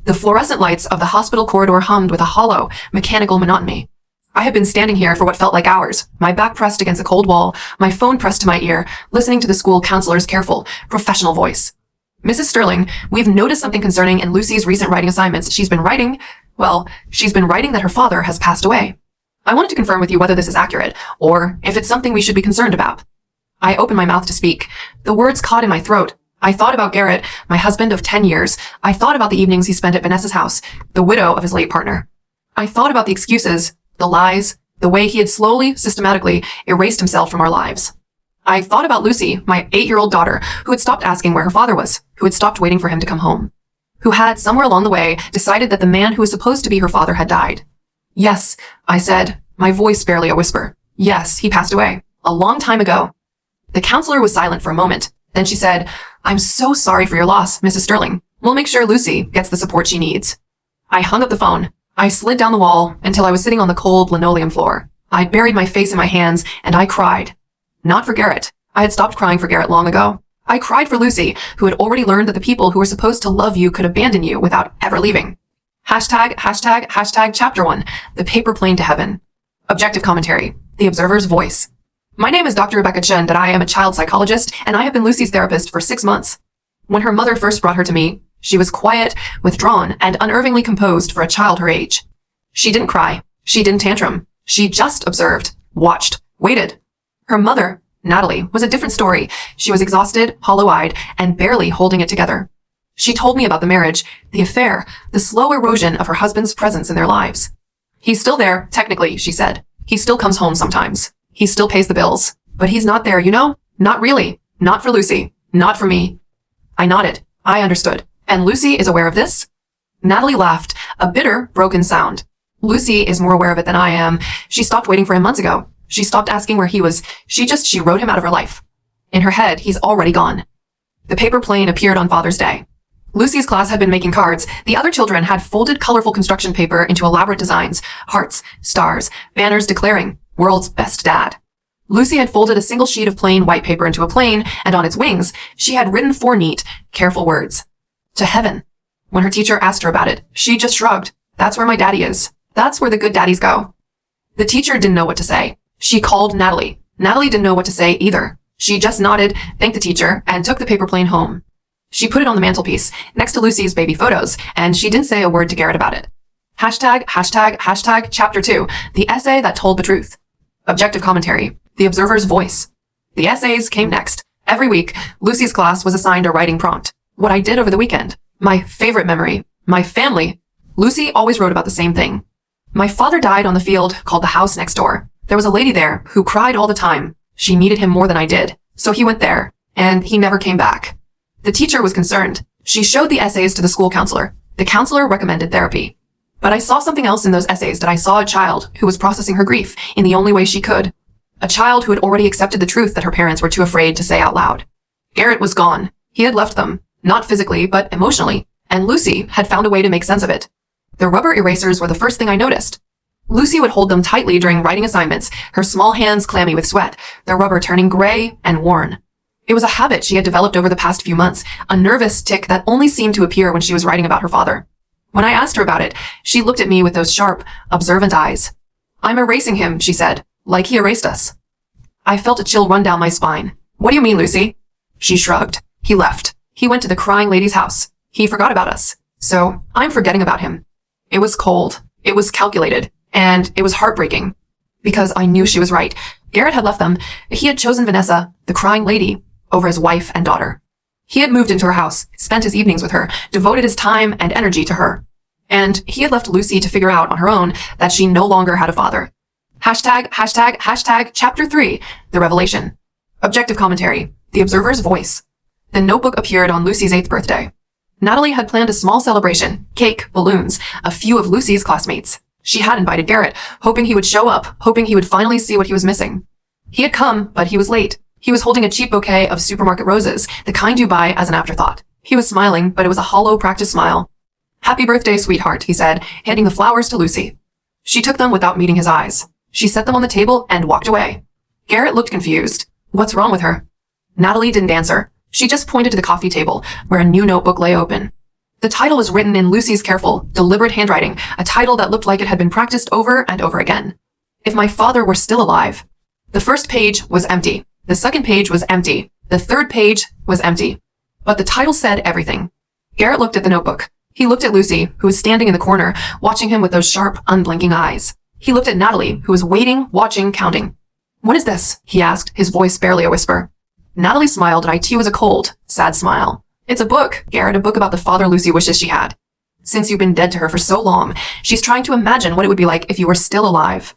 The fluorescent lights of the hospital corridor hummed with a hollow, mechanical monotony. I had been standing here for what felt like hours, my back pressed against a cold wall, my phone pressed to my ear, listening to the school counselor's careful, professional voice. Mrs. Sterling, we've noticed something concerning in Lucy's recent writing assignments. She's been writing that her father has passed away. I wanted to confirm with you whether this is accurate, or if it's something we should be concerned about. I opened my mouth to speak. The words caught in my throat. I thought about Garrett, my husband of 10 years. I thought about the evenings he spent at Vanessa's house, the widow of his late partner. I thought about the excuses, the lies, the way he had slowly, systematically erased himself from our lives. I thought about Lucy, my 8-year-old daughter, who had stopped asking where her father was, who had stopped waiting for him to come home, who had, somewhere along the way, decided that the man who was supposed to be her father had died. Yes, I said, my voice barely a whisper. Yes, he passed away. A long time ago. The counselor was silent for a moment. Then she said, I'm so sorry for your loss, Mrs. Sterling. We'll make sure Lucy gets the support she needs. I hung up the phone. I slid down the wall until I was sitting on the cold linoleum floor. I buried my face in my hands and I cried. Not for Garrett. I had stopped crying for Garrett long ago. I cried for Lucy, who had already learned that the people who were supposed to love you could abandon you without ever leaving. #, chapter 1, the paper plane to heaven. Objective commentary, the observer's voice. My name is Dr. Rebecca Chen, and I am a child psychologist, and I have been Lucy's therapist for 6 months. When her mother first brought her to me, she was quiet, withdrawn, and unnervingly composed for a child her age. She didn't cry. She didn't tantrum. She just observed, watched, waited. Her mother, Natalie, was a different story. She was exhausted, hollow-eyed, and barely holding it together. She told me about the marriage, the affair, the slow erosion of her husband's presence in their lives. He's still there, technically, she said. He still comes home sometimes. He still pays the bills. But he's not there, you know? Not really. Not for Lucy. Not for me. I nodded. I understood. And Lucy is aware of this? Natalie laughed, a bitter, broken sound. Lucy is more aware of it than I am. She stopped waiting for him months ago. She stopped asking where he was. She wrote him out of her life. In her head, he's already gone. The paper plane appeared on Father's Day. Lucy's class had been making cards. The other children had folded colorful construction paper into elaborate designs, hearts, stars, banners declaring, World's Best Dad. Lucy had folded a single sheet of plain white paper into a plane, and on its wings, she had written 4 neat, careful words. To heaven. When her teacher asked her about it, she just shrugged. That's where my daddy is. That's where the good daddies go. The teacher didn't know what to say. She called Natalie. Natalie didn't know what to say either. She just nodded, thanked the teacher, and took the paper plane home. She put it on the mantelpiece, next to Lucy's baby photos, and she didn't say a word to Garrett about it. #, chapter 2, the essay that told the truth. Objective commentary, the observer's voice. The essays came next. Every week, Lucy's class was assigned a writing prompt. What I did over the weekend. My favorite memory. My family. Lucy always wrote about the same thing. My father died on the field called the house next door. There was a lady there who cried all the time. She needed him more than I did. So he went there, and he never came back. The teacher was concerned. She showed the essays to the school counselor. The counselor recommended therapy. But I saw something else in those essays, that I saw a child who was processing her grief in the only way she could. A child who had already accepted the truth that her parents were too afraid to say out loud. Garrett was gone. He had left them, not physically, but emotionally, and Lucy had found a way to make sense of it. The rubber erasers were the first thing I noticed. Lucy would hold them tightly during writing assignments, her small hands clammy with sweat, the rubber turning gray and worn. It was a habit she had developed over the past few months, a nervous tic that only seemed to appear when she was writing about her father. When I asked her about it, she looked at me with those sharp, observant eyes. I'm erasing him, she said, like he erased us. I felt a chill run down my spine. What do you mean, Lucy? She shrugged. He left. He went to the crying lady's house. He forgot about us. So I'm forgetting about him. It was cold. It was calculated. And it was heartbreaking. Because I knew she was right. Garrett had left them. He had chosen Vanessa, the crying lady, over his wife and daughter. He had moved into her house, spent his evenings with her, devoted his time and energy to her. And he had left Lucy to figure out on her own that she no longer had a father. #, chapter 3, the revelation. Objective commentary, the observer's voice. The notebook appeared on Lucy's 8th birthday. Natalie had planned a small celebration, cake, balloons, a few of Lucy's classmates. She had invited Garrett, hoping he would show up, hoping he would finally see what he was missing. He had come, but he was late. He was holding a cheap bouquet of supermarket roses, the kind you buy as an afterthought. He was smiling, but it was a hollow, practiced smile. Happy birthday, sweetheart, he said, handing the flowers to Lucy. She took them without meeting his eyes. She set them on the table and walked away. Garrett looked confused. What's wrong with her? Natalie didn't answer. She just pointed to the coffee table, where a new notebook lay open. The title was written in Lucy's careful, deliberate handwriting, a title that looked like it had been practiced over and over again. If my father were still alive. The first page was empty. The second page was empty. The third page was empty. But the title said everything. Garrett looked at the notebook. He looked at Lucy, who was standing in the corner, watching him with those sharp, unblinking eyes. He looked at Natalie, who was waiting, watching, counting. "What is this?" he asked, his voice barely a whisper. Natalie smiled, and it was a cold, sad smile. "It's a book, Garrett, a book about the father Lucy wishes she had. Since you've been dead to her for so long, she's trying to imagine what it would be like if you were still alive."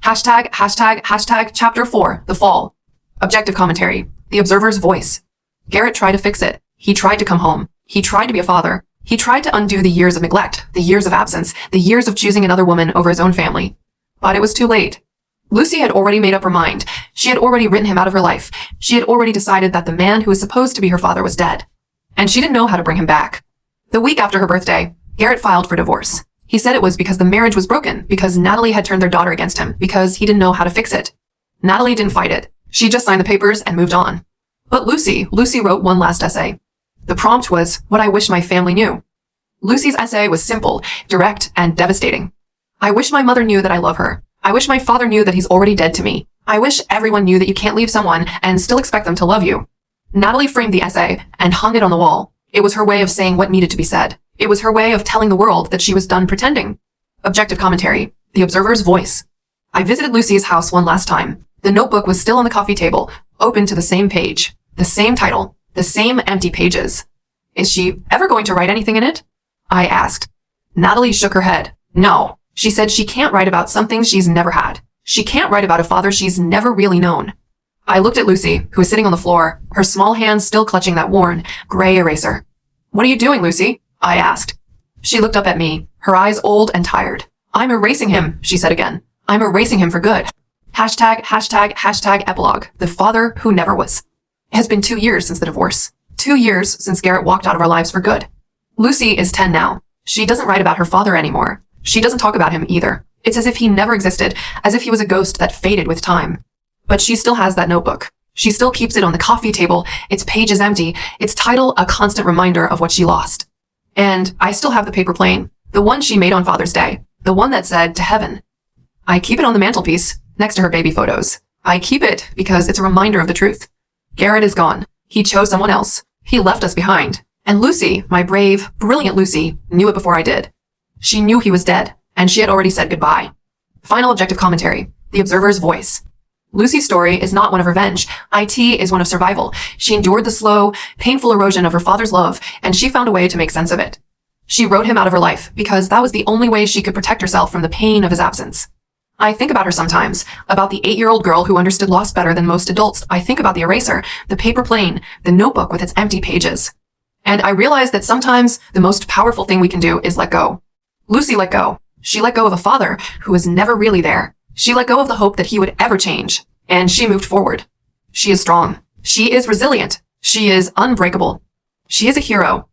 ####Chapter 4, The Fall. Objective commentary. The Observer's Voice. Garrett tried to fix it. He tried to come home. He tried to be a father. He tried to undo the years of neglect, the years of absence, the years of choosing another woman over his own family. But it was too late. Lucy had already made up her mind. She had already written him out of her life. She had already decided that the man who was supposed to be her father was dead. And she didn't know how to bring him back. The week after her birthday, Garrett filed for divorce. He said it was because the marriage was broken, because Natalie had turned their daughter against him, because he didn't know how to fix it. Natalie didn't fight it. She just signed the papers and moved on. But Lucy wrote one last essay. The prompt was, "What I wish my family knew." Lucy's essay was simple, direct, and devastating. "I wish my mother knew that I love her. I wish my father knew that he's already dead to me. I wish everyone knew that you can't leave someone and still expect them to love you." Natalie framed the essay and hung it on the wall. It was her way of saying what needed to be said. It was her way of telling the world that she was done pretending. Objective commentary. The Observer's Voice. I visited Lucy's house one last time. The notebook was still on the coffee table, open to the same page, the same title, the same empty pages. "Is she ever going to write anything in it?" I asked. Natalie shook her head. "No." She said she can't write about something she's never had. She can't write about a father she's never really known. I looked at Lucy, who was sitting on the floor, her small hands still clutching that worn, gray eraser. "What are you doing, Lucy?" I asked. She looked up at me, her eyes old and tired. "I'm erasing him," she said again. "I'm erasing him for good." ###epilogue. The father who never was. It has been 2 years since the divorce. 2 years since Garrett walked out of our lives for good. Lucy is 10 now. She doesn't write about her father anymore. She doesn't talk about him either. It's as if he never existed, as if he was a ghost that faded with time. But she still has that notebook. She still keeps it on the coffee table, its pages empty, its title a constant reminder of what she lost. And I still have the paper plane, the one she made on Father's Day, the one that said, "To Heaven." I keep it on the mantelpiece, next to her baby photos. I keep it because it's a reminder of the truth. Garrett is gone. He chose someone else. He left us behind. And Lucy, my brave, brilliant Lucy, knew it before I did. She knew he was dead, and she had already said goodbye. Final objective commentary. The Observer's Voice. Lucy's story is not one of revenge. IT is one of survival. She endured the slow, painful erosion of her father's love, and she found a way to make sense of it. She wrote him out of her life because that was the only way she could protect herself from the pain of his absence. I think about her sometimes, about the 8-year-old girl who understood loss better than most adults. I think about the eraser, the paper plane, the notebook with its empty pages. And I realize that sometimes the most powerful thing we can do is let go. Lucy let go. She let go of a father who was never really there. She let go of the hope that he would ever change. And she moved forward. She is strong. She is resilient. She is unbreakable. She is a hero.